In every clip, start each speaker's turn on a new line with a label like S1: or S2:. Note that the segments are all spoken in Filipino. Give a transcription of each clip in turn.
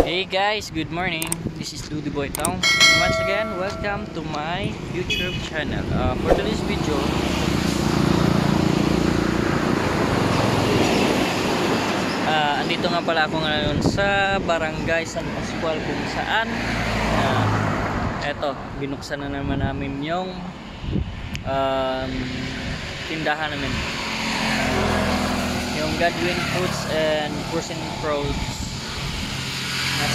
S1: Hey guys, good morning. This is Dudy Boy Town. And once again, welcome to my YouTube channel. For today's video, andito nga pala ako ngayon sa Barangay San Pascual kung saan eto, binuksan na naman namin yung tindahan namin. Yung Godwin Fruits and Frozen Fruits na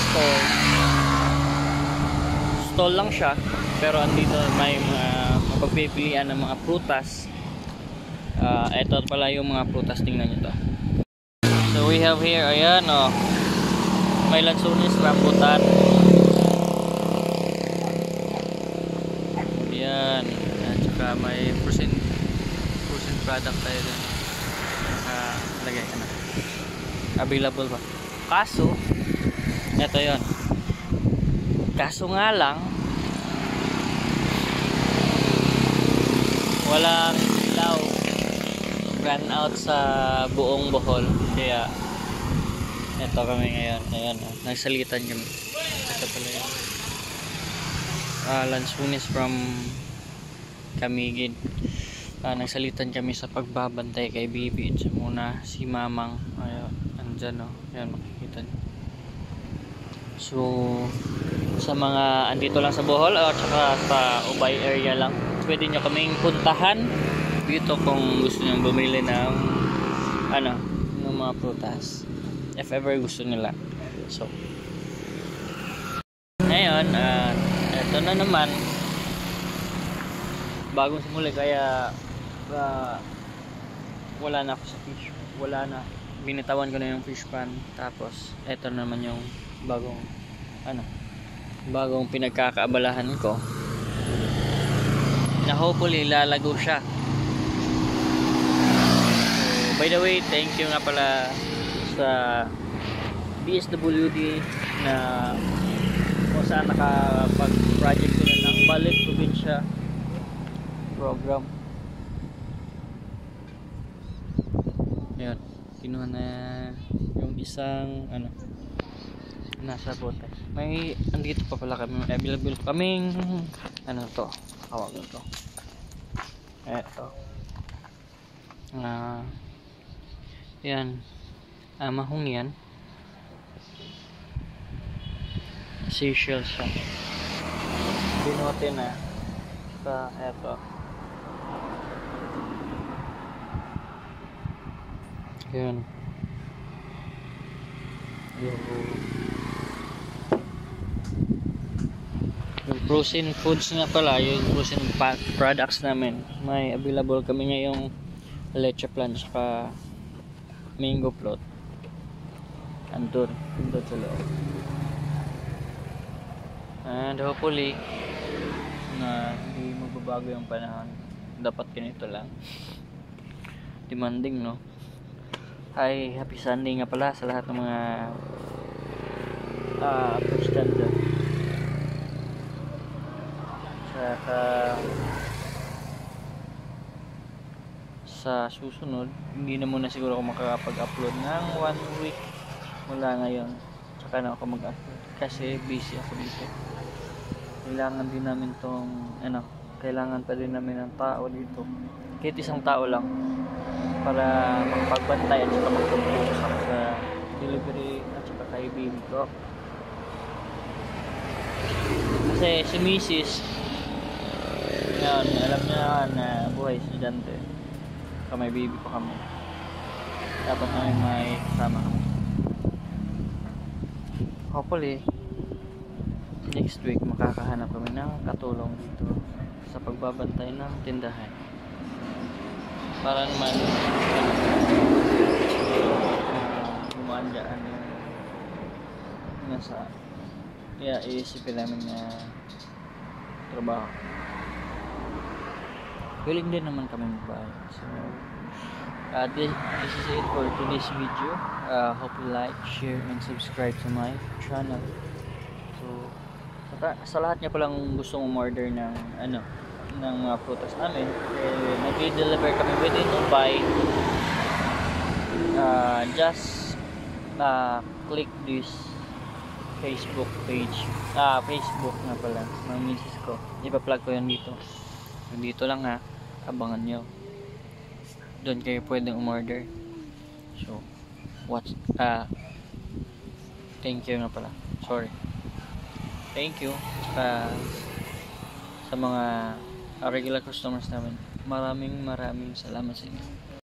S1: stall lang siya, pero andito may mga mapagpipilian ng mga prutas. Ito pala yung mga prutas, tingnan nyo to. So we have here, ayan may lansunis, rambutan, ayan, at saka may frozen product tayo din. Lagay ka na, available pa. Kaso ito yon. Kaso nga lang, walang ilaw, run out sa buong Bohol. Kaya ito kami ngayon. Ayan, nagsalitan kami. Ito pala yun, lansunis from Camiguin. Nagsalitan kami sa pagbabantay kay Bibi. Ito muna si Mamang. Ayan, andyan ayan, makikita nyo. So sa mga andito lang sa Bohol at saka sa Ubay area lang, pwede nyo kaming puntahan dito kung gusto nyo bumili ng ng mga prutas, if ever gusto nila. So ngayon, eto na naman, bagong simula, kaya wala na ako sa fish, binitawan ko na yung fish pan. Tapos eto naman yung bagong pinagkakaabalahan ko na hopefully lalago siya. So, by the way, thank you nga pala sa DSWD na kung saan nakapag-project ko na ng Balik Probinsya program. Yun, kinuha na yung isang nasa bote. May andito pa pala kami, available kaming tawag ito, eto yan, mahong yan, Seychelles siya, binote na sa eto. Yan yung frozen foods nga pala, yung frozen products namin. May available kami ngayong leche plan saka mango float. Andun sa loob. And hopefully na hindi magbabago yung panahon. Dapat ganito lang. Demanding, no? Hi, happy Sunday nga pala sa lahat ng mga first standard. Sa susunod, hindi na muna siguro ako makakapag-upload ng 1 week mula ngayon. Tsaka na ako mag-upload kasi busy ako dito. Kailangan din namin kailangan pa din namin ng tao dito, kahit isang tao lang, para magpagbantay at saka magtutulong sa delivery at saka kay baby ko. Kasi si Mrs. yan, alam niya na buhay estudyante, may baby ko kami, dapat namin may kasama kami. Hopefully next week makakahanap kami ng katulong dito sa pagbabantay ng tindahan, para naman gumaan dyan yung nasa iisipin namin na trabaho. Willing din naman kami magbayad. So this is it for today's video. Hope you like, share, and subscribe to my channel. So sa lahat niya palang gustong umorder ng mga prutas namin, nag-deliver kami within Ubay. Just click this Facebook page. Facebook nga pala. Mga misis ko. Ipa-plug ko yan dito. Dito lang ha. Abangan nyo. Doon kayo pwedeng umorder. So, thank you nga pala. Sorry. Thank you. Sa mga regular customers namin. Maraming salamat sa inyo.